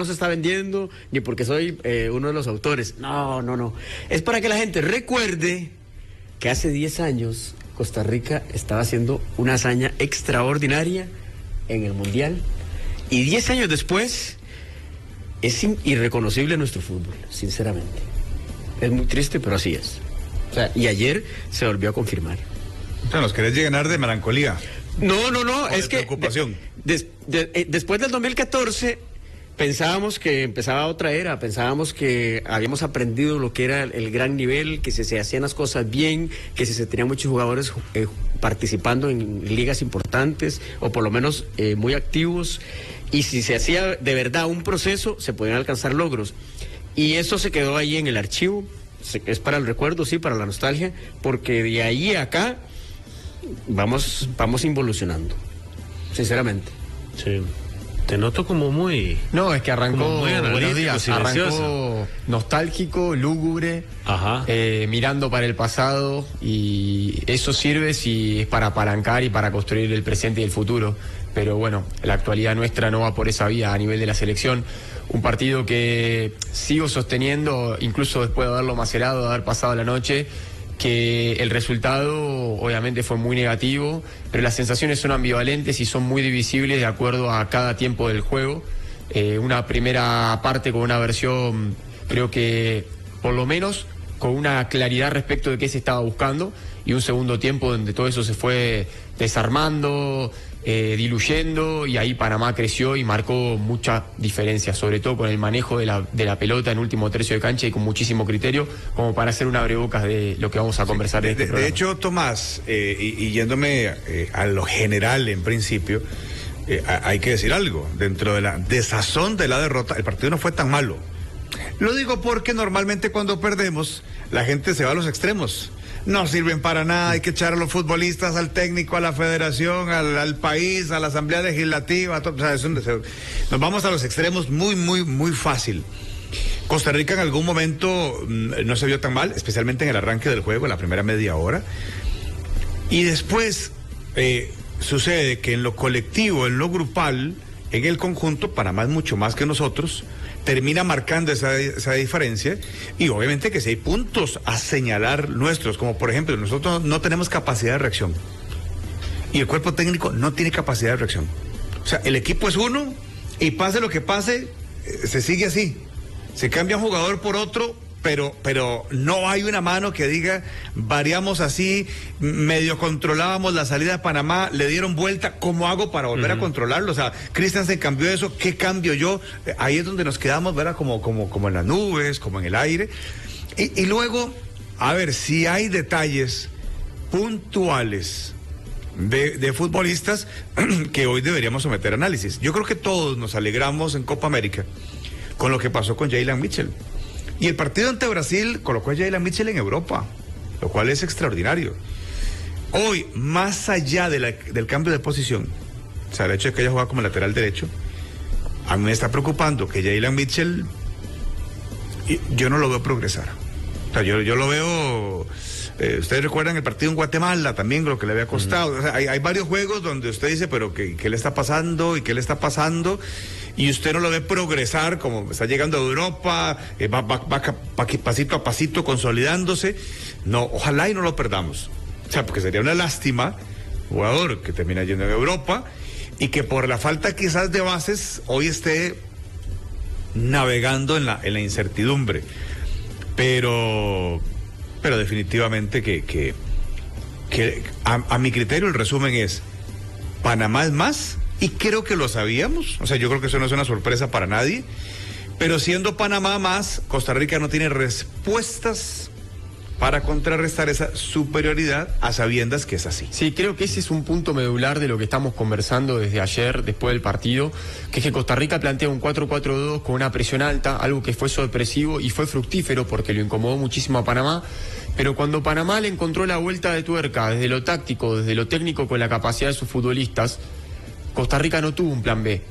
no se está vendiendo, ni porque soy uno de los autores. No, no, no. Es para que la gente recuerde que hace 10 años Costa Rica estaba haciendo una hazaña extraordinaria en el Mundial. Y 10 años después es irreconocible nuestro fútbol, sinceramente. Es muy triste, pero así es. O sea, y ayer se volvió a confirmar. O sea, nos querés llenar de melancolía. No, no, no, es que preocupación. Después del 2014 pensábamos que empezaba otra era, pensábamos que habíamos aprendido lo que era el gran nivel, que se hacían las cosas bien, que se tenían muchos jugadores participando en ligas importantes, o por lo menos muy activos, y si se hacía de verdad un proceso, se podían alcanzar logros. Y eso se quedó ahí en el archivo, es para el recuerdo, sí, para la nostalgia, porque de ahí a acá vamos involucionando, sinceramente. Sí. Te noto como muy... No, es que arrancó, buenos días, silencioso. arrancó nostálgico, lúgubre, mirando para el pasado, y eso sirve si es para apalancar y para construir el presente y el futuro. Pero bueno, la actualidad nuestra no va por esa vía a nivel de la selección. Un partido que sigo sosteniendo, incluso después de haberlo macerado, de haber pasado la noche, que el resultado obviamente fue muy negativo, pero las sensaciones son ambivalentes y son muy divisibles de acuerdo a cada tiempo del juego. Una primera parte con una versión, creo que por lo menos con una claridad respecto de qué se estaba buscando, y un segundo tiempo donde todo eso se fue desarmando, diluyendo, y ahí Panamá creció y marcó mucha diferencia, sobre todo con el manejo de la pelota en último tercio de cancha y con muchísimo criterio, como para hacer un abrebocas de lo que vamos a conversar en este programa. De hecho, Tomás, y yéndome a lo general en principio, hay que decir algo. Dentro de la desazón de la derrota, el partido no fue tan malo. Lo digo porque normalmente cuando perdemos, la gente se va a los extremos. No sirven para nada, hay que echar a los futbolistas, al técnico, a la federación, al país, a la asamblea legislativa, o sea, nos vamos a los extremos muy fácil. Costa Rica en algún momento no se vio tan mal, especialmente en el arranque del juego, en la primera media hora, y después sucede que en lo colectivo, en lo grupal, en el conjunto, Panamá es mucho más que nosotros, termina marcando esa diferencia, y obviamente que si hay puntos a señalar nuestros, como por ejemplo, nosotros no tenemos capacidad de reacción, y el cuerpo técnico no tiene capacidad de reacción. O sea, el equipo es uno, y pase lo que pase, se sigue así, se cambia un jugador por otro, pero no hay una mano que diga, variamos así, medio controlábamos la salida de Panamá, le dieron vuelta, ¿cómo hago para volver a controlarlo? O sea, Cristian se cambió eso, ¿qué cambio yo? Ahí es donde nos quedamos, ¿verdad? Como en las nubes, como en el aire. Y luego, a ver, si hay detalles puntuales de futbolistas que hoy deberíamos someter a análisis. Yo creo que todos nos alegramos en Copa América con lo que pasó con Jaylan Mitchell. Y el partido ante Brasil colocó a Jaylan Mitchell en Europa, lo cual es extraordinario. Hoy, más allá del cambio de posición, o sea, el hecho de que ella juega como lateral derecho, a mí me está preocupando que Jaylan Mitchell, yo no lo veo progresar. O sea, yo lo veo... ustedes recuerdan el partido en Guatemala también, lo que le había costado. O sea, hay varios juegos donde usted dice, pero ¿qué le está pasando? ¿Y qué le está pasando? Y usted no lo ve progresar, como está llegando a Europa, va pasito a pasito consolidándose. No, ojalá y no lo perdamos. O sea, porque sería una lástima, jugador que termina yendo en Europa y que por la falta quizás de bases hoy esté navegando en la incertidumbre. Pero definitivamente que a mi criterio el resumen es: Panamá es más, y creo que lo sabíamos. O sea, yo creo que eso no es una sorpresa para nadie, pero siendo Panamá más, Costa Rica no tiene respuestas para contrarrestar esa superioridad a sabiendas que es así. Sí, creo que ese es un punto medular de lo que estamos conversando desde ayer, después del partido, que es que Costa Rica plantea un 4-4-2 con una presión alta, algo que fue sorpresivo y fue fructífero porque lo incomodó muchísimo a Panamá, pero cuando Panamá le encontró la vuelta de tuerca desde lo táctico, desde lo técnico, con la capacidad de sus futbolistas, Costa Rica no tuvo un plan B,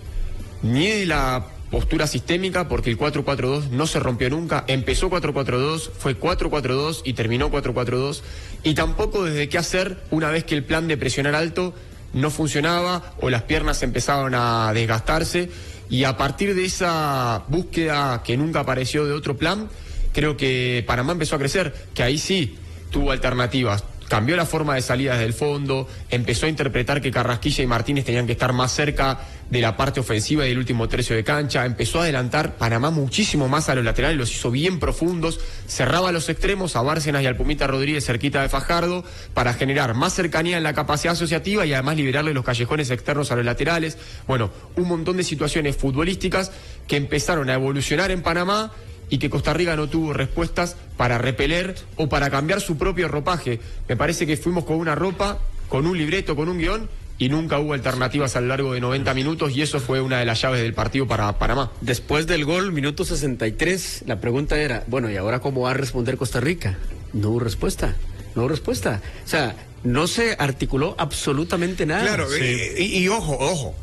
ni de la postura sistémica, porque el 4-4-2 no se rompió nunca, empezó 4-4-2, fue 4-4-2 y terminó 4-4-2, y tampoco desde qué hacer una vez que el plan de presionar alto no funcionaba o las piernas empezaban a desgastarse Y a partir de esa búsqueda que nunca apareció de otro plan, creo que Panamá empezó a crecer, que ahí sí tuvo alternativas. Cambió la forma de salida desde el fondo, empezó a interpretar que Carrasquilla y Martínez tenían que estar más cerca de la parte ofensiva y del último tercio de cancha, empezó a adelantar Panamá muchísimo más a los laterales, los hizo bien profundos, cerraba los extremos a Bárcenas y al Pumita Rodríguez cerquita de Fajardo para generar más cercanía en la capacidad asociativa y además liberarle los callejones externos a los laterales. Bueno, un montón de situaciones futbolísticas que empezaron a evolucionar en Panamá y que Costa Rica no tuvo respuestas para repeler o para cambiar su propio ropaje. Me parece que fuimos con una ropa, con un libreto, con un guión, y nunca hubo alternativas a lo largo de 90 minutos, y eso fue una de las llaves del partido para Panamá. Después del gol, minuto 63, la pregunta era, bueno, ¿y ahora cómo va a responder Costa Rica? No hubo respuesta, no hubo respuesta. O sea, no se articuló absolutamente nada. Claro, sí. y ojo.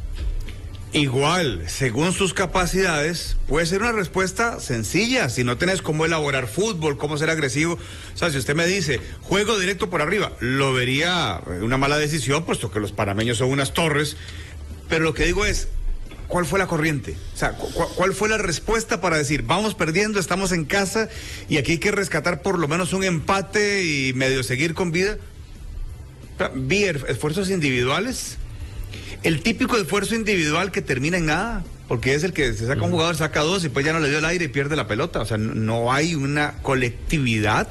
Igual, según sus capacidades, puede ser una respuesta sencilla. Si no tenés cómo elaborar fútbol, cómo ser agresivo. O sea, si usted me dice, juego directo por arriba, lo vería una mala decisión, puesto que los panameños son unas torres. Pero lo que digo es, ¿cuál fue la corriente? O sea, ¿cuál fue la respuesta para decir, vamos perdiendo, estamos en casa y aquí hay que rescatar por lo menos un empate y medio seguir con vida? Vi esfuerzos individuales. El típico esfuerzo individual que termina en nada, porque es el que se saca un jugador, saca dos y pues ya no le dio el aire y pierde la pelota. O sea, no hay una colectividad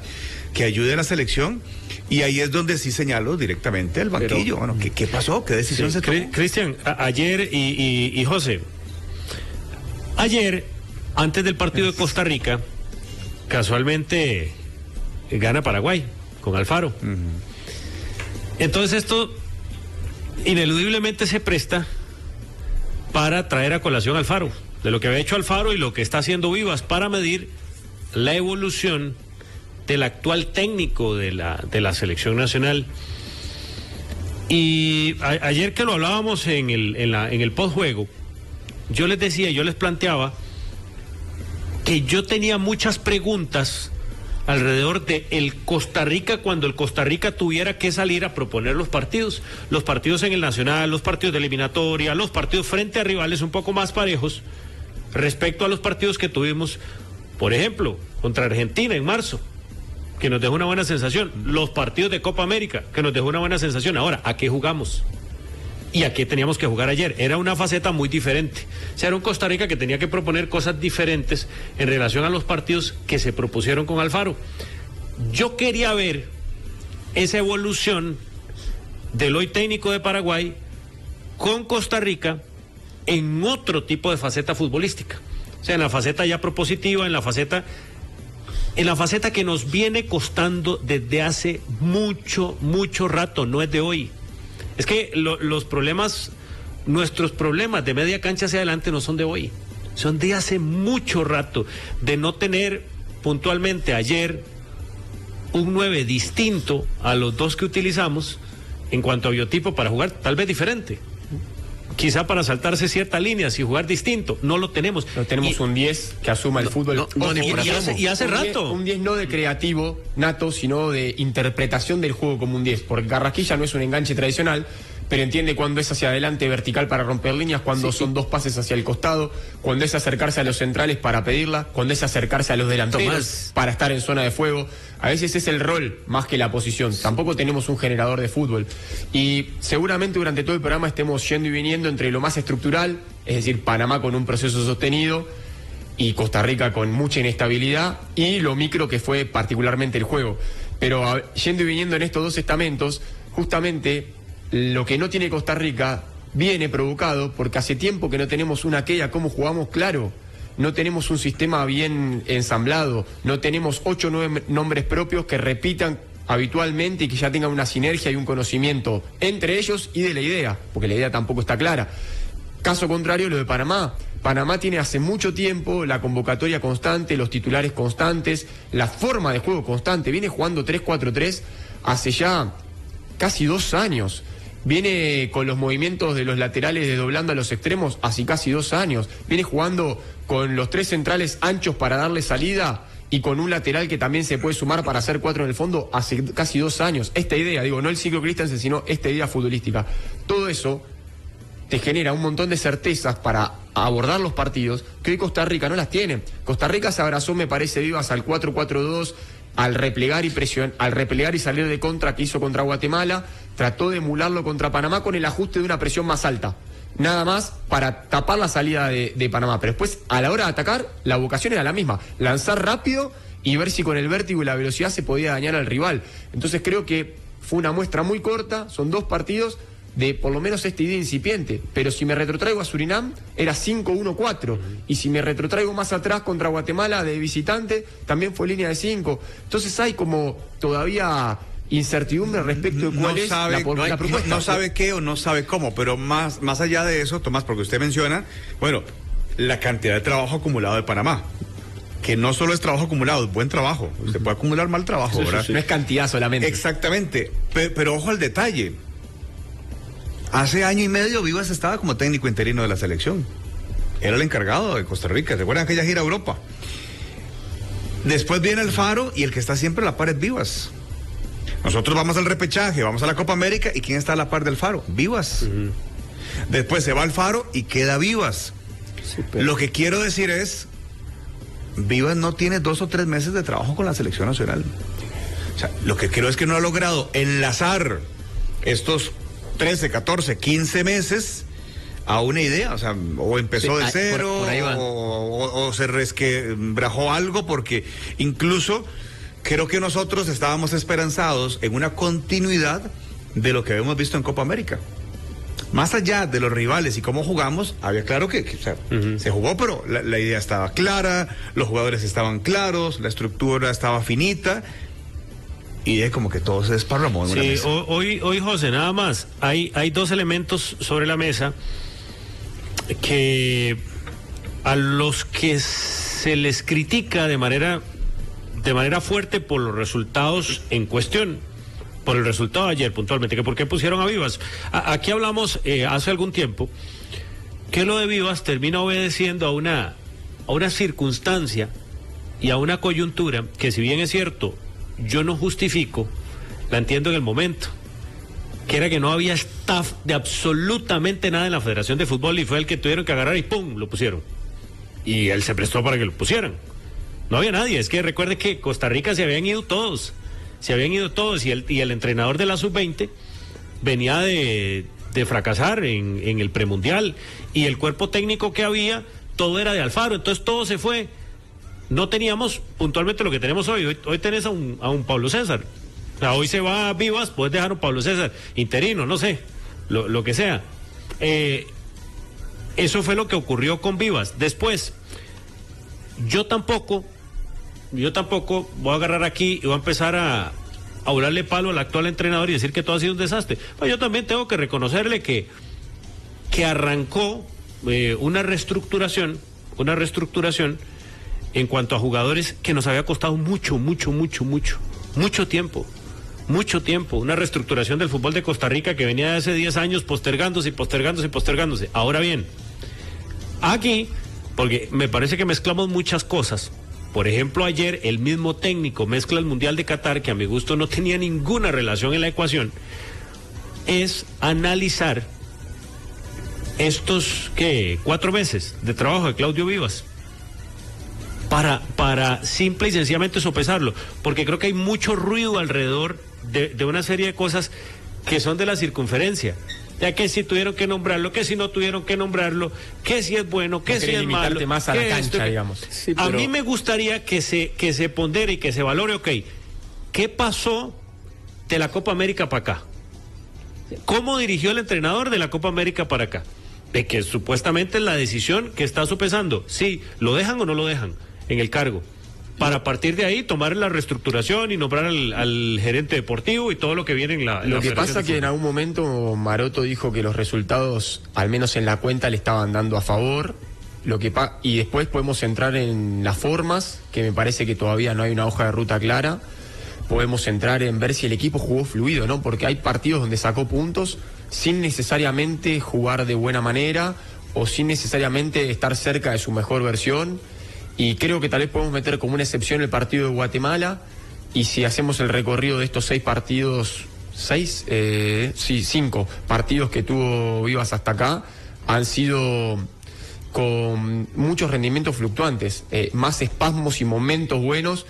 que ayude a la selección, y ahí es donde sí señalo directamente el banquillo. Bueno, ¿qué pasó? ¿Qué decisión se tomó? Cristian, ayer y José, ayer, antes del partido de Costa Rica, casualmente gana Paraguay con Alfaro. Entonces esto ineludiblemente se presta para traer a colación a Alfaro, de lo que había hecho Alfaro y lo que está haciendo Vivas, para medir la evolución del actual técnico de la selección nacional. Y ayer que lo hablábamos en el postjuego, yo les decía, yo les planteaba que yo tenía muchas preguntas alrededor de el Costa Rica, cuando el Costa Rica tuviera que salir a proponer los partidos en el Nacional, los partidos de eliminatoria, los partidos frente a rivales un poco más parejos respecto a los partidos que tuvimos, por ejemplo, contra Argentina en marzo, que nos dejó una buena sensación, los partidos de Copa América, que nos dejó una buena sensación. Ahora, ¿a qué jugamos? ¿Y a qué teníamos que jugar ayer? Era una faceta muy diferente. O sea, era un Costa Rica que tenía que proponer cosas diferentes en relación a los partidos que se propusieron con Alfaro. Yo quería ver esa evolución del hoy técnico de Paraguay con Costa Rica en otro tipo de faceta futbolística. O sea, en la faceta ya propositiva, en la faceta que nos viene costando desde hace mucho rato, no es de hoy. Es que nuestros problemas de media cancha hacia adelante no son de hoy, son de hace mucho rato, de no tener puntualmente ayer un 9 distinto a los dos que utilizamos en cuanto a biotipo para jugar, tal vez diferente. Quizá para saltarse ciertas líneas y jugar distinto, no lo tenemos. No tenemos un 10 que asuma el fútbol. Y hace rato. Un 10 no de creativo nato, sino de interpretación del juego como un 10. Porque Carrasquilla no es un enganche tradicional, pero entiende cuando es hacia adelante vertical para romper líneas, cuando son dos pases hacia el costado, cuando es acercarse a los centrales para pedirla, cuando es acercarse a los delanteros para estar en zona de fuego. A veces es el rol más que la posición. Tampoco tenemos un generador de fútbol. Y seguramente durante todo el programa estemos yendo y viniendo entre lo más estructural, es decir, Panamá con un proceso sostenido y Costa Rica con mucha inestabilidad, y lo micro que fue particularmente el juego. Pero yendo y viniendo en estos dos estamentos, justamente lo que no tiene Costa Rica viene provocado porque hace tiempo que no tenemos una queya cómo jugamos claro. No tenemos un sistema bien ensamblado, no tenemos 8 o 9 nombres propios que repitan habitualmente y que ya tengan una sinergia y un conocimiento entre ellos y de la idea, porque la idea tampoco está clara. Caso contrario, lo de Panamá. Panamá tiene hace mucho tiempo la convocatoria constante, los titulares constantes, la forma de juego constante. Viene jugando 3-4-3 hace ya casi 2 años. Viene con los movimientos de los laterales desdoblando a los extremos hace casi 2 años. Viene jugando con los 3 centrales anchos para darle salida y con un lateral que también se puede sumar para hacer 4 en el fondo hace casi 2 años. Esta idea, digo, no el ciclo Christensen, sino esta idea futbolística. Todo eso te genera un montón de certezas para abordar los partidos que hoy Costa Rica no las tiene. Costa Rica se abrazó, me parece, Vivas, al 4-4-2, al replegar y salir de contra que hizo contra Guatemala, trató de emularlo contra Panamá con el ajuste de una presión más alta. Nada más para tapar la salida de Panamá. Pero después, a la hora de atacar, la vocación era la misma: lanzar rápido y ver si con el vértigo y la velocidad se podía dañar al rival. Entonces creo que fue una muestra muy corta, son 2 partidos de por lo menos esta idea incipiente. Pero si me retrotraigo a Surinam, era 5-1-4. Y si me retrotraigo más atrás contra Guatemala de visitante, también fue línea de 5. Entonces hay como todavía incertidumbre respecto de cuál es la propuesta. No sabe qué o no sabe cómo, pero más allá de eso, Tomás, porque usted menciona, bueno, la cantidad de trabajo acumulado de Panamá. Que no solo es trabajo acumulado, es buen trabajo. Usted puede acumular mal trabajo, ¿verdad? No es cantidad solamente. Exactamente. Pero ojo al detalle. Hace año y medio Vivas estaba como técnico interino de la selección. Era el encargado de Costa Rica. ¿Se acuerdan aquella gira a Europa? Después viene Alfaro y el que está siempre a la par es Vivas. Nosotros vamos al repechaje, vamos a la Copa América y ¿quién está a la par del Alfaro? Vivas. Después se va Alfaro y queda Vivas. Lo que quiero decir es, Vivas no tiene 2 o 3 meses de trabajo con la selección nacional. O sea, lo que creo es que no ha logrado enlazar estos 13, 14, 15 meses a una idea. O sea, o empezó de cero, por ahí o se resquebrajó algo, porque incluso creo que nosotros estábamos esperanzados en una continuidad de lo que habíamos visto en Copa América. Más allá de los rivales y cómo jugamos, había claro que o sea, se jugó, pero la idea estaba clara, los jugadores estaban claros, la estructura estaba finita, y es como que todo se desparramó en una mesa. Hoy, José, nada más, hay 2 elementos sobre la mesa que a los que se les critica de manera fuerte por los resultados en cuestión. Por el resultado de ayer, puntualmente, que por qué pusieron a Vivas. Aquí hablamos hace algún tiempo que lo de Vivas termina obedeciendo a una circunstancia y a una coyuntura que, si bien es cierto, yo no justifico, la entiendo en el momento, que era que no había staff de absolutamente nada en la Federación de Fútbol y fue el que tuvieron que agarrar y ¡pum!, lo pusieron. Y él se prestó para que lo pusieran. No había nadie. Es que recuerde que Costa Rica se habían ido todos y el entrenador de la sub-20 venía de fracasar en el premundial, y el cuerpo técnico que había, todo era de Alfaro, entonces todo se fue. No teníamos puntualmente lo que tenemos hoy. Hoy tenés a un Pablo César. O sea, hoy se va a Vivas, puedes dejar a un Pablo César interino, no sé, lo que sea. Eso fue lo que ocurrió con Vivas. Después, yo tampoco voy a agarrar aquí y voy a empezar a hablarle palo al actual entrenador y decir que todo ha sido un desastre. Pues yo también tengo que reconocerle que arrancó una reestructuración en cuanto a jugadores que nos había costado mucho tiempo. Una reestructuración del fútbol de Costa Rica que venía de hace 10 años postergándose. Ahora bien, aquí, porque me parece que mezclamos muchas cosas. Por ejemplo, ayer el mismo técnico mezcla el Mundial de Qatar, que a mi gusto no tenía ninguna relación en la ecuación, es analizar estos 4 meses de trabajo de Claudio Vivas para simple y sencillamente sopesarlo, porque creo que hay mucho ruido alrededor de una serie de cosas que son de la circunferencia. Ya que si tuvieron que nombrarlo, que si no tuvieron que nombrarlo, que si es bueno, que si es malo. Más a la cancha, digamos. Sí, pero... A mí me gustaría que se pondere y que se valore, ¿qué pasó de la Copa América para acá? ¿Cómo dirigió el entrenador de la Copa América para acá? De que supuestamente es la decisión que está sopesando. Sí, ¿lo dejan o no lo dejan en el cargo? Para a partir de ahí tomar la reestructuración y nombrar al gerente deportivo y todo lo que viene en la Lo que pasa que en algún momento Maroto dijo que los resultados, al menos en la cuenta, le estaban dando a favor. Y después podemos entrar en las formas, que me parece que todavía no hay una hoja de ruta clara. Podemos entrar en ver si el equipo jugó fluido, ¿no? Porque hay partidos donde sacó puntos sin necesariamente jugar de buena manera o sin necesariamente estar cerca de su mejor versión. Y creo que tal vez podemos meter como una excepción el partido de Guatemala, y si hacemos el recorrido de estos 6 partidos 5 partidos que tuvo Vivas hasta acá han sido con muchos rendimientos fluctuantes, más espasmos y momentos buenos,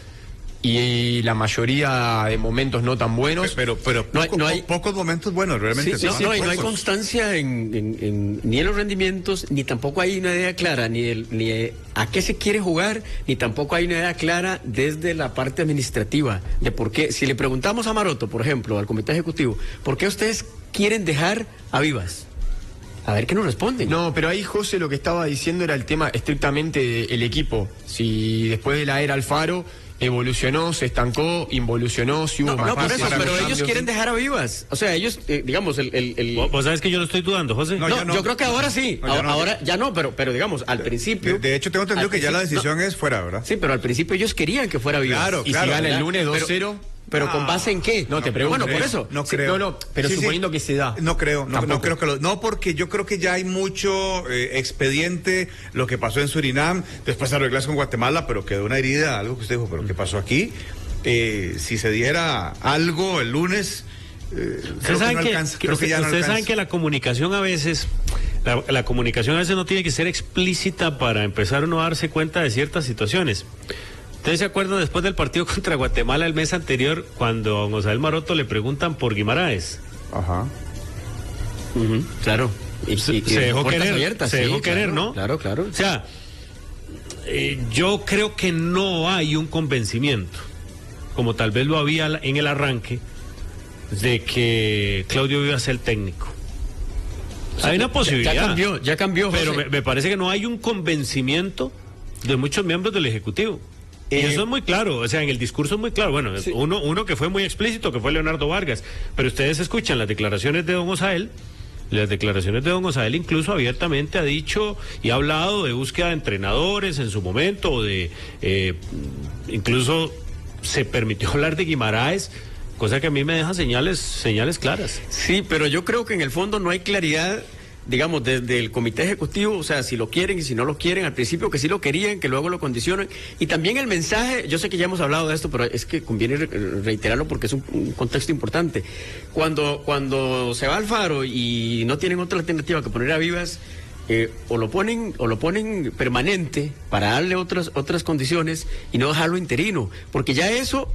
y la mayoría de momentos no tan buenos. Pero no hay pocos momentos buenos, realmente. Sí, no hay constancia ni en los rendimientos, ni tampoco hay una idea clara, ni a qué se quiere jugar, ni tampoco hay una idea clara desde la parte administrativa, de por qué. Si le preguntamos a Maroto, por ejemplo, al comité ejecutivo, ¿por qué ustedes quieren dejar a Vivas? A ver qué nos responden. No, pero ahí José lo que estaba diciendo era el tema estrictamente del equipo. Si después de la era Alfaro evolucionó, se estancó, involucionó, si hubo más por eso, pero ellos quieren dejar a Vivas. O sea, ellos, digamos, ¿Vos sabés que yo lo estoy dudando, José? No, yo creo que ahora sí. Ahora ya no, pero digamos, al principio... De hecho, tengo entendido que ya la decisión es fuera, ¿verdad? Sí, pero al principio ellos querían que fuera Vivas. Claro, y si gana el lunes 2-0... ¿Pero con base en qué? No, te pregunto. Bueno, por eso. No creo. No, pero suponiendo que se da. No creo que no, porque yo creo que ya hay mucho expediente, lo que pasó en Surinam, después arreglarse con Guatemala, pero quedó una herida, algo que usted dijo, pero ¿qué pasó aquí? Si se diera algo el lunes, ustedes saben que la comunicación a veces, la comunicación a veces no tiene que ser explícita para empezar uno a darse cuenta de ciertas situaciones. ¿Ustedes se acuerdan después del partido contra Guatemala el mes anterior, cuando a don Osael Maroto le preguntan por Guimaraes? Ajá. Claro. Se dejó querer, ¿no? Claro. O sea, yo creo que no hay un convencimiento, como tal vez lo había en el arranque, de que Claudio Vivas sea el técnico. Hay una posibilidad. Ya cambió. Pero me parece que no hay un convencimiento de muchos miembros del Ejecutivo. Y eso es muy claro, o sea, en el discurso es muy claro. Bueno, sí. uno que fue muy explícito, que fue Leonardo Vargas, pero ustedes escuchan las declaraciones de don Osael. Las declaraciones de don Osael incluso abiertamente ha dicho y ha hablado de búsqueda de entrenadores en su momento, incluso se permitió hablar de Guimaraes, cosa que a mí me deja señales claras. Sí, pero yo creo que en el fondo no hay claridad, digamos, desde el comité ejecutivo, o sea, si lo quieren y si no lo quieren, al principio que sí lo querían, que luego lo condicionan, y también el mensaje, yo sé que ya hemos hablado de esto, pero es que conviene reiterarlo porque es un contexto importante. Cuando se va Alfaro y no tienen otra alternativa que poner a Vivas, o lo ponen permanente para darle otras condiciones y no dejarlo interino, porque ya eso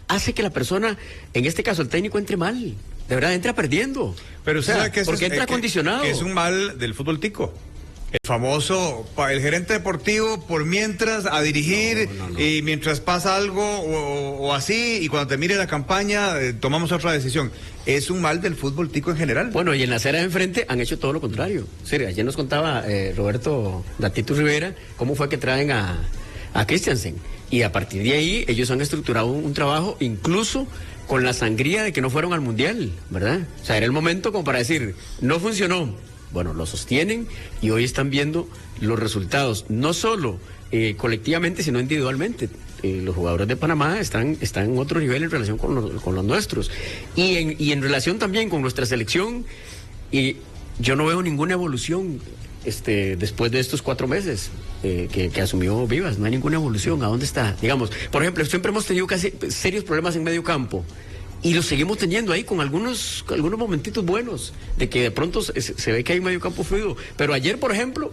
hace que la persona, en este caso el técnico, entre mal. De verdad, entra perdiendo. Pero usted sabe que porque entra condicionado. Que es un mal del fútbol tico. El famoso, el gerente deportivo, por mientras a dirigir, y mientras pasa algo o así, y cuando termine la campaña, tomamos otra decisión. Es un mal del fútbol tico en general. Bueno, y en la acera de enfrente han hecho todo lo contrario. Sí, ayer nos contaba Roberto Datito Rivera cómo fue que traen a Christiansen. Y a partir de ahí, ellos han estructurado un trabajo, incluso con la sangría de que no fueron al Mundial, ¿verdad? O sea, era el momento como para decir, no funcionó. Bueno, lo sostienen y hoy están viendo los resultados, no solo colectivamente, sino individualmente. Los jugadores de Panamá están en otro nivel en relación con los nuestros. Y en relación también con nuestra selección, y yo no veo ninguna evolución después de estos 4 meses que asumió Vivas. No hay ninguna evolución. ¿A dónde está? Digamos, por ejemplo, siempre hemos tenido casi serios problemas en medio campo y los seguimos teniendo ahí con algunos momentitos buenos de que de pronto se ve que hay un medio campo fluido. Pero ayer, por ejemplo,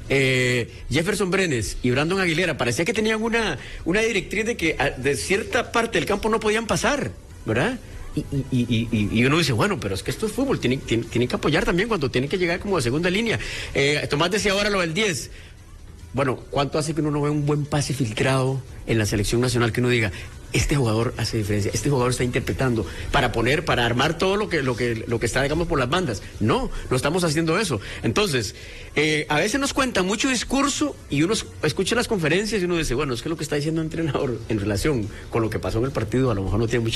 Jefferson Brenes y Brandon Aguilera parecía que tenían una directriz de que de cierta parte del campo no podían pasar, ¿verdad? Y uno dice, bueno, pero es que esto es fútbol, tienen que apoyar también cuando tienen que llegar como de segunda línea. Tomás decía ahora lo del 10. Bueno, ¿cuánto hace que uno no ve un buen pase filtrado en la selección nacional que uno diga, este jugador hace diferencia, este jugador está interpretando para armar todo lo que está, digamos, por las bandas? No estamos haciendo eso. Entonces, a veces nos cuentan mucho discurso y uno escucha las conferencias y uno dice, bueno, es que lo que está diciendo el entrenador en relación con lo que pasó en el partido a lo mejor no tiene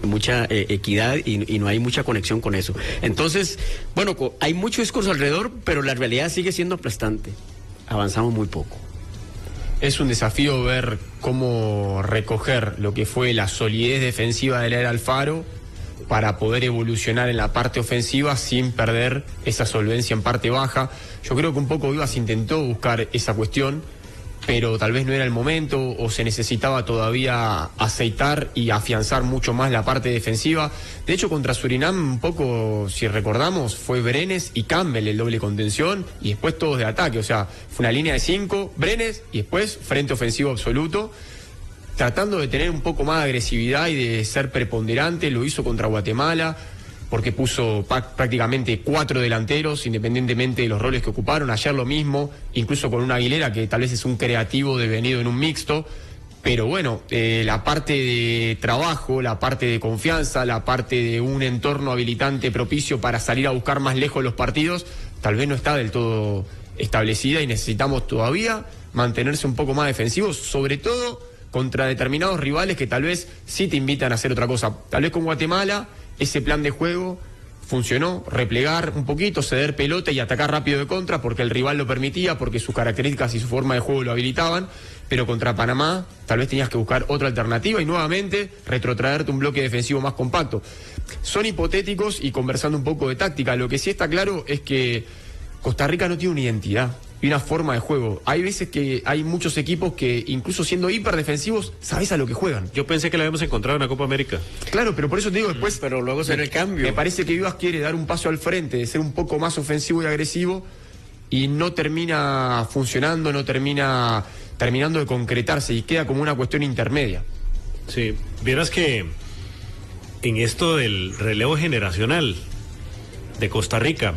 mucha equidad y no hay mucha conexión con eso. Entonces, bueno, hay mucho discurso alrededor, pero la realidad sigue siendo aplastante. Avanzamos muy poco. Es un desafío ver cómo recoger lo que fue la solidez defensiva de la era Alfaro para poder evolucionar en la parte ofensiva sin perder esa solvencia en parte baja. Yo creo que un poco Vivas intentó buscar esa cuestión pero tal vez no era el momento o se necesitaba todavía aceitar y afianzar mucho más la parte defensiva. De hecho, contra Surinam, un poco, si recordamos, fue Brenes y Campbell el doble contención y después todos de ataque. O sea, fue una línea de 5, Brenes y después frente ofensivo absoluto, tratando de tener un poco más de agresividad y de ser preponderante. Lo hizo contra Guatemala, porque puso prácticamente 4 delanteros, independientemente de los roles que ocuparon. Ayer lo mismo, incluso con una Aguilera, que tal vez es un creativo devenido en un mixto. Pero bueno, la parte de trabajo, la parte de confianza, la parte de un entorno habilitante propicio para salir a buscar más lejos los partidos, tal vez no está del todo establecida y necesitamos todavía mantenerse un poco más defensivos, sobre todo contra determinados rivales que tal vez sí te invitan a hacer otra cosa. Tal vez con Guatemala ese plan de juego funcionó, replegar un poquito, ceder pelota y atacar rápido de contra porque el rival lo permitía, porque sus características y su forma de juego lo habilitaban, pero contra Panamá tal vez tenías que buscar otra alternativa y nuevamente retrotraerte un bloque defensivo más compacto. Son hipotéticos y conversando un poco de táctica, lo que sí está claro es que Costa Rica no tiene una identidad y una forma de juego. Hay veces que hay muchos equipos que, incluso siendo hiperdefensivos, sabes a lo que juegan. Yo pensé que la habíamos encontrado en la Copa América. Claro, pero por eso te digo después. Pero luego será el cambio. Me parece que Vivas quiere dar un paso al frente, de ser un poco más ofensivo y agresivo, y no termina funcionando, no termina terminando de concretarse y queda como una cuestión intermedia. Sí, vieras que en esto del relevo generacional de Costa Rica,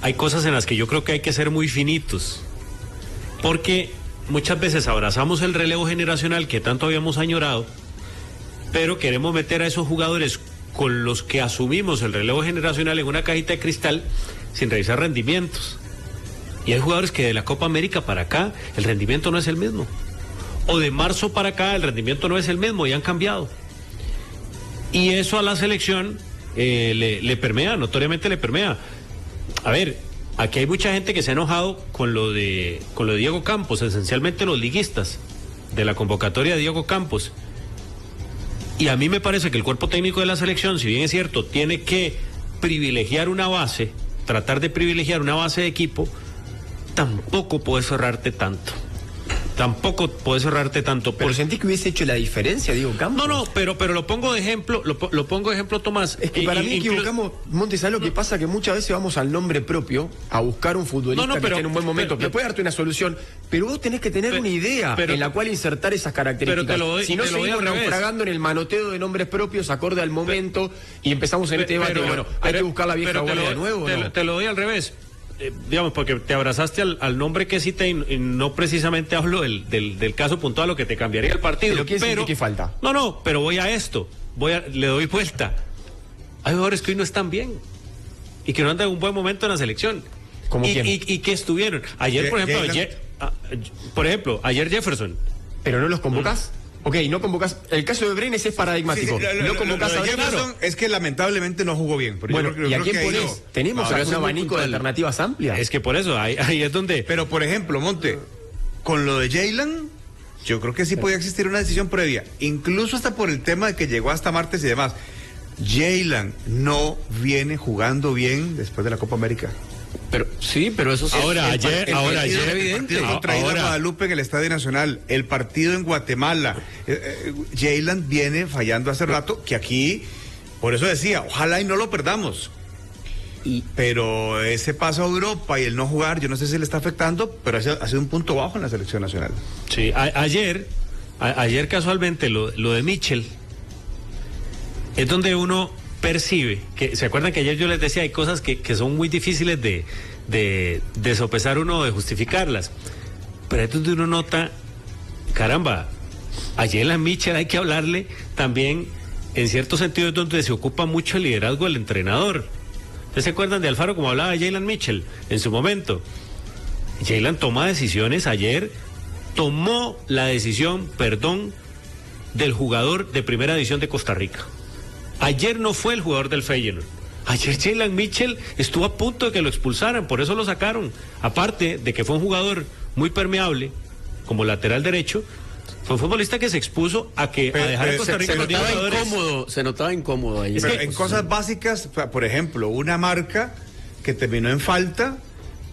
hay cosas en las que yo creo que hay que ser muy finitos, porque muchas veces abrazamos el relevo generacional que tanto habíamos añorado, pero queremos meter a esos jugadores con los que asumimos el relevo generacional en una cajita de cristal sin revisar rendimientos. Y hay jugadores que de la Copa América para acá el rendimiento no es el mismo, o de marzo para acá el rendimiento no es el mismo y han cambiado. Y eso a la selección le permea, notoriamente le permea. A ver, aquí hay mucha gente que se ha enojado con lo de Diego Campos, esencialmente los liguistas de la convocatoria de Diego Campos. Y a mí me parece que el cuerpo técnico de la selección, si bien es cierto, tiene que privilegiar una base, tratar de privilegiar una base de equipo, tampoco puedes cerrarte tanto. Tampoco puedes cerrarte tanto. Pero sentí que hubiese hecho la diferencia, Diego Campos. No, pero lo pongo de ejemplo, lo pongo de ejemplo, Tomás. Es que para mí equivocamos, Montes, ¿sabes lo que pasa? Que muchas veces vamos al nombre propio a buscar un futbolista que esté en un buen momento, que puede darte una solución, pero vos tenés que tener una idea en la cual insertar esas características. Si no, seguimos naufragando en el manoteo de nombres propios acorde al momento y empezamos en este debate. Bueno, hay que buscar la vieja guardia de nuevo. Te lo doy al revés. Digamos, porque te abrazaste al nombre que cité y no precisamente hablo del caso puntual, lo que te cambiaría el partido. Pero ¿qué falta? No, pero voy a esto, le doy vuelta. Hay jugadores que hoy no están bien y que no andan en un buen momento en la selección. ¿Cómo quién? Y que estuvieron. Ayer, por ejemplo, ayer Jefferson. ¿Pero no los convocás? Ok, no convocás. El caso de Brenes es paradigmático. No convocás a Jefferson. Es que lamentablemente no jugó bien. Pero bueno, ¿y a quién ponés? ¿Tenemos un abanico de alternativas amplias? Es que por eso, ahí es donde... Pero, por ejemplo, Monte, con lo de Jaylan, yo creo que sí podía existir una decisión previa. Incluso hasta por el tema de que llegó hasta martes y demás. Jaylan no viene jugando bien después de la Copa América. Pero sí, pero eso sí. Ayer evidente. El partido contra Guadalupe en el Estadio Nacional, el partido en Guatemala. Jaylan viene fallando hace rato, que aquí, por eso decía, ojalá y no lo perdamos. Pero ese paso a Europa y el no jugar, yo no sé si le está afectando, pero ha sido un punto bajo en la selección nacional. Sí, ayer casualmente lo de Mitchell es donde uno percibe, que se acuerdan que ayer yo les decía, hay cosas que son muy difíciles de sopesar uno, de justificarlas, pero es donde uno nota, caramba, ayer la Mitchell hay que hablarle también, en cierto sentido es donde se ocupa mucho el liderazgo del entrenador. ¿Ustedes se acuerdan de Alfaro como hablaba de Jaylan Mitchell en su momento? Jaylan toma decisiones, ayer tomó la decisión, del jugador de primera división de Costa Rica. Ayer no fue el jugador del Feyenoord. Ayer Jaylan Mitchell estuvo a punto de que lo expulsaran, por eso lo sacaron. Aparte de que fue un jugador muy permeable, como lateral derecho, fue un futbolista que se expuso a dejar a Costa Rica los jugadores. Se notaba incómodo ahí. En cosas básicas, por ejemplo, una marca que terminó en falta,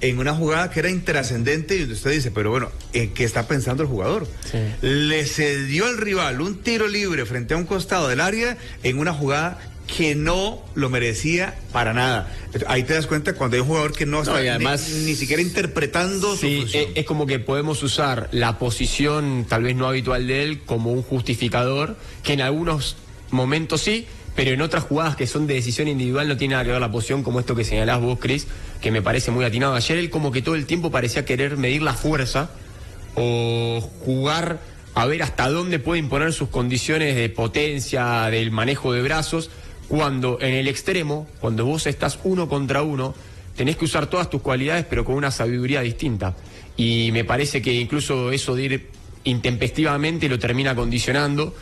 en una jugada que era intrascendente y usted dice, pero bueno, ¿en qué está pensando el jugador? Sí. Le cedió al rival un tiro libre frente a un costado del área en una jugada que no lo merecía para nada. Ahí te das cuenta cuando hay un jugador que no está además, ni siquiera interpretando su función. Es como que podemos usar la posición tal vez no habitual de él como un justificador, que en algunos momentos sí, pero en otras jugadas que son de decisión individual no tiene nada que ver la posición, como esto que señalás vos, Cris, que me parece muy atinado. Ayer él como que todo el tiempo parecía querer medir la fuerza o jugar a ver hasta dónde puede imponer sus condiciones de potencia, del manejo de brazos, cuando en el extremo, cuando vos estás 1 contra 1, tenés que usar todas tus cualidades pero con una sabiduría distinta. Y me parece que incluso eso de ir intempestivamente lo termina condicionando.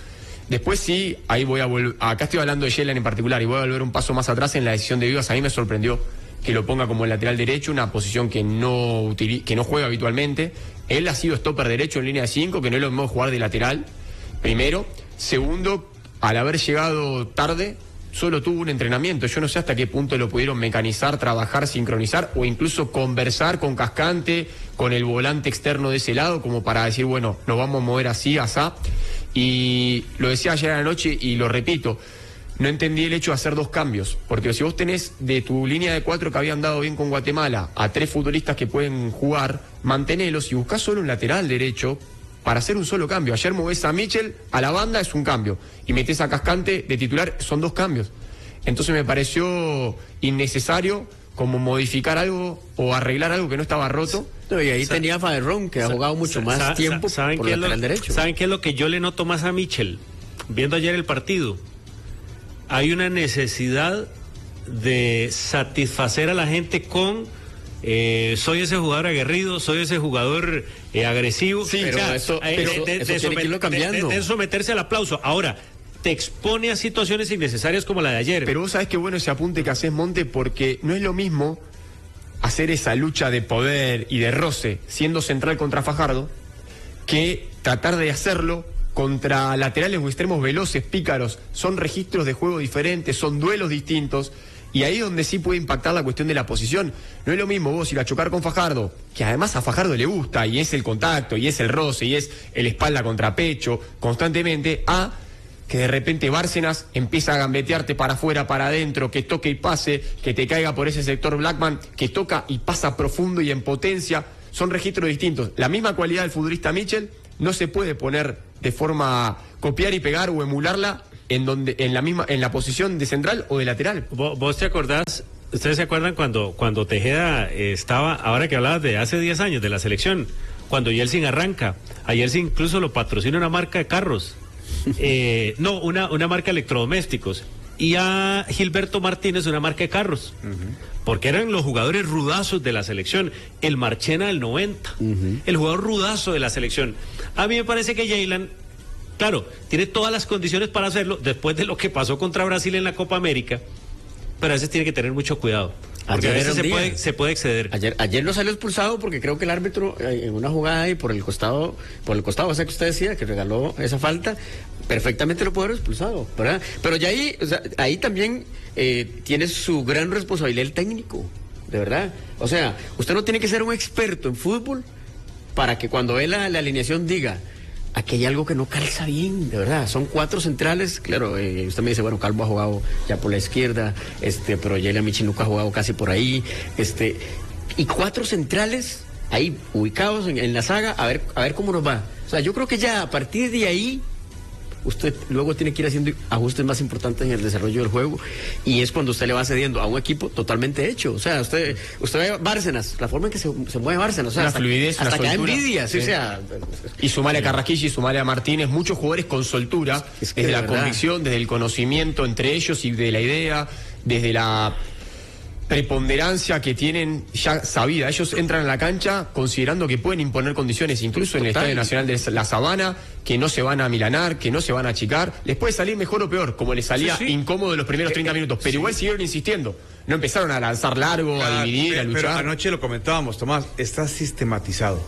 Después sí, ahí voy a volver, acá estoy hablando de Yelland en particular y voy a volver un paso más atrás en la decisión de Vivas. A mí me sorprendió que lo ponga como el lateral derecho, una posición que no juega habitualmente. Él ha sido stopper derecho en línea de 5, que no es lo mismo jugar de lateral, primero. Segundo, al haber llegado tarde, solo tuvo un entrenamiento. Yo no sé hasta qué punto lo pudieron mecanizar, trabajar, sincronizar o incluso conversar con Cascante, con el volante externo de ese lado, como para decir, bueno, nos vamos a mover así, asá. Y lo decía ayer a la noche y lo repito, no entendí el hecho de hacer 2 cambios, porque si vos tenés de tu línea de 4 que habían dado bien con Guatemala a 3 futbolistas que pueden jugar, mantenelos y buscás solo un lateral derecho para hacer un solo cambio. Ayer movés a Mitchell a la banda, es un cambio, y metés a Cascante de titular, son 2 cambios. Entonces me pareció innecesario como modificar algo o arreglar algo que no estaba roto. No, y ahí tenía Faderrón, que ha jugado mucho más tiempo por lateral derecho. ¿Saben qué es lo que yo le noto más a Mitchell? Viendo ayer el partido, hay una necesidad de satisfacer a la gente con soy ese jugador aguerrido, soy ese jugador agresivo. Sí, pero eso tiene que irlo cambiando. De someterse al aplauso. Ahora, te expone a situaciones innecesarias como la de ayer. Pero vos sabés qué bueno ese apunte que haces, Monte, porque no es lo mismo hacer esa lucha de poder y de roce siendo central contra Fajardo que tratar de hacerlo contra laterales o extremos veloces, pícaros. Son registros de juego diferentes, son duelos distintos. Y ahí es donde sí puede impactar la cuestión de la posición. No es lo mismo vos ir a chocar con Fajardo, que además a Fajardo le gusta, y es el contacto, y es el roce, y es el espalda contra pecho, constantemente, a que de repente Bárcenas empieza a gambetearte para afuera, para adentro, que toque y pase, que te caiga por ese sector Blackman, que toca y pasa profundo y en potencia. Son registros distintos. La misma cualidad del futbolista Mitchell no se puede poner de forma copiar y pegar o emularla en la posición de central o de lateral. ¿Vos te acordás? ¿Ustedes se acuerdan cuando Tejeda estaba, ahora que hablabas de hace 10 años de la selección, cuando Yeltsin arranca? A Yeltsin incluso lo patrocina una marca de carros, no, una marca de electrodomésticos, y a Gilberto Martínez una marca de carros, porque eran los jugadores rudazos de la selección, el Marchena del 90, el jugador rudazo de la selección. A mí me parece que Yelland, claro, tiene todas las condiciones para hacerlo después de lo que pasó contra Brasil en la Copa América, pero a veces tiene que tener mucho cuidado, porque a veces se puede exceder. Ayer no salió expulsado porque creo que el árbitro en una jugada y por el costado, o sea que usted decía que regaló esa falta, perfectamente lo puede haber expulsado, ¿verdad? Pero ya ahí, o sea, ahí también tiene su gran responsabilidad el técnico, de verdad. O sea, usted no tiene que ser un experto en fútbol para que cuando ve la alineación diga, aquí hay algo que no calza bien, de verdad. Son 4 centrales, claro, usted me dice, bueno, Calvo ha jugado ya por la izquierda, pero Yelia Michinuca ha jugado casi por ahí, y 4 centrales ahí ubicados en la saga, a ver cómo nos va. O sea, yo creo que ya a partir de ahí usted luego tiene que ir haciendo ajustes más importantes en el desarrollo del juego, y es cuando usted le va cediendo a un equipo totalmente hecho. O sea, usted ve Bárcenas, la forma en que se mueve Bárcenas, o sea, una fluidez, hasta una que da envidia, sí, o sea. Y sumale a Carrasquilla y sumale a Martínez, muchos jugadores con soltura, es que desde la convicción, desde el conocimiento entre ellos y de la idea, desde la preponderancia que tienen ya sabida. Ellos entran a la cancha considerando que pueden imponer condiciones, incluso en el Estadio Nacional de La Sabana, que no se van a milanar, que no se van a achicar. Les puede salir mejor o peor, como les salía incómodo los primeros 30 minutos, pero igual siguieron insistiendo. No empezaron a lanzar largo, a dividir, a luchar. Pero anoche lo comentábamos, Tomás, está sistematizado.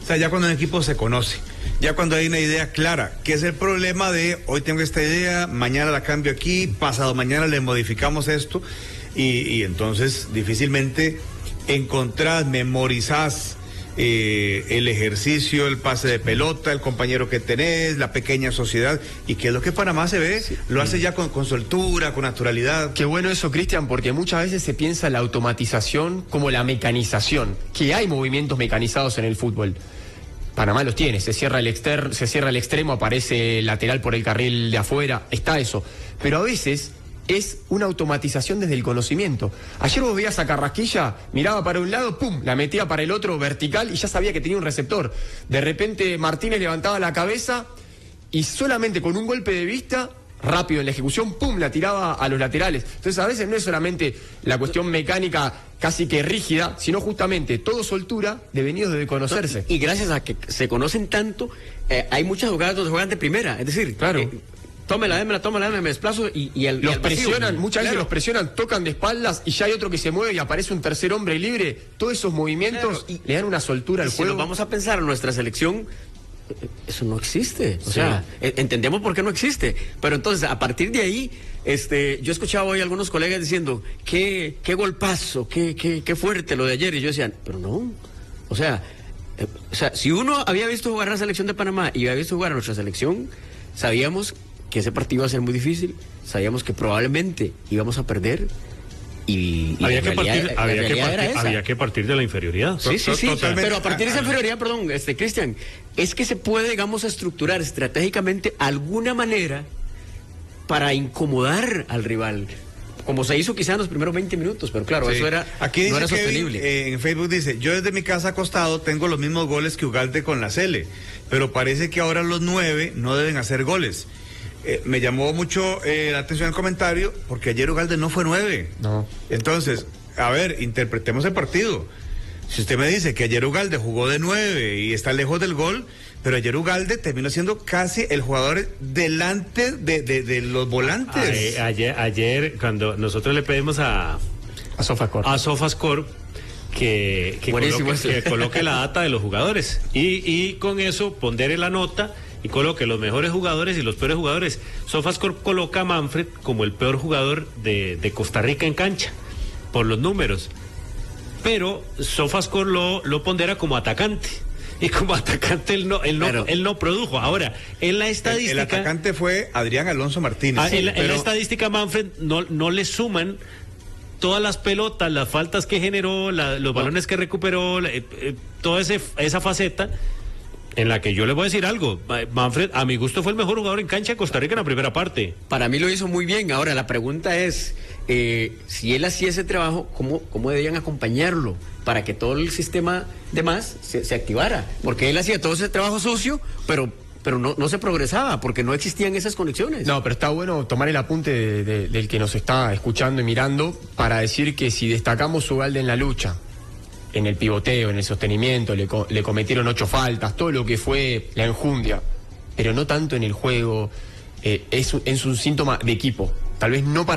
O sea, ya cuando un equipo se conoce, ya cuando hay una idea clara, que es el problema de hoy tengo esta idea, mañana la cambio aquí, pasado mañana le modificamos esto. Y entonces difícilmente encontrás, memorizás el ejercicio, el pase de pelota, el compañero que tenés, la pequeña sociedad, y que es lo que Panamá se ve, lo hace ya con soltura, con naturalidad. Qué bueno eso, Cristian, porque muchas veces se piensa la automatización como la mecanización, que hay movimientos mecanizados en el fútbol. Panamá los tiene, se cierra el extremo, aparece el lateral por el carril de afuera, está eso. Pero a veces es una automatización desde el conocimiento. Ayer vos veías a Carrasquilla, miraba para un lado, pum, la metía para el otro vertical y ya sabía que tenía un receptor. De repente Martínez levantaba la cabeza y solamente con un golpe de vista, rápido en la ejecución, pum, la tiraba a los laterales. Entonces a veces no es solamente la cuestión mecánica casi que rígida, sino justamente todo soltura devenidos de conocerse. Y gracias a que se conocen tanto, hay muchas jugadas donde juegan de primera, es decir, claro. Tome la démela, me desplazo los presionan, muchas veces los presionan, tocan de espaldas y ya hay otro que se mueve y aparece un tercer hombre libre. Todos esos movimientos le dan una soltura al juego. Si nos vamos a pensar en nuestra selección, eso no existe. O sea, entendemos por qué no existe. Pero entonces, a partir de ahí, yo escuchaba hoy a algunos colegas diciendo, qué golpazo, qué fuerte lo de ayer. Y yo decía, pero no. O sea, si uno había visto jugar a la selección de Panamá y había visto jugar a nuestra selección, sabíamos que ese partido iba a ser muy difícil, sabíamos que probablemente íbamos a perder y había que partir de la inferioridad. Sí, pero a partir de esa inferioridad, perdón, Cristian, es que se puede, digamos, estructurar estratégicamente alguna manera para incomodar al rival, como se hizo quizá en los primeros 20 minutos, pero claro, eso aquí no era Kevin, sostenible. En Facebook dice, yo desde mi casa acostado tengo los mismos goles que Ugalde con la Sele, pero parece que ahora los 9 no deben hacer goles. Me llamó mucho la atención el comentario, porque ayer Ugalde no fue 9. No. Entonces, a ver, interpretemos el partido. Si usted me dice que ayer Ugalde jugó de 9 y está lejos del gol, pero ayer Ugalde terminó siendo casi el jugador delante de los volantes. Ayer, cuando nosotros le pedimos a Sofascore que coloque la data de los jugadores y con eso pondere la nota y coloque los mejores jugadores y los peores jugadores. Sofascore coloca a Manfred como el peor jugador de Costa Rica en cancha, por los números. Pero Sofascore lo pondera como atacante. Y como atacante él no produjo. Ahora, en la estadística... El atacante fue Adrián Alonso Martínez. En la estadística Manfred no le suman todas las pelotas, las faltas que generó, los balones que recuperó, toda esa faceta... En la que yo le voy a decir algo, Manfred, a mi gusto fue el mejor jugador en cancha de Costa Rica en la primera parte. Para mí lo hizo muy bien. Ahora, la pregunta es, si él hacía ese trabajo, ¿cómo debían acompañarlo para que todo el sistema de más se activara? Porque él hacía todo ese trabajo sucio, pero no se progresaba, porque no existían esas conexiones. No, pero está bueno tomar el apunte del que nos está escuchando y mirando para decir que si destacamos Ugalde en la lucha, en el pivoteo, en el sostenimiento, le cometieron 8 faltas, todo lo que fue la enjundia, pero no tanto en el juego, es un síntoma de equipo, tal vez no para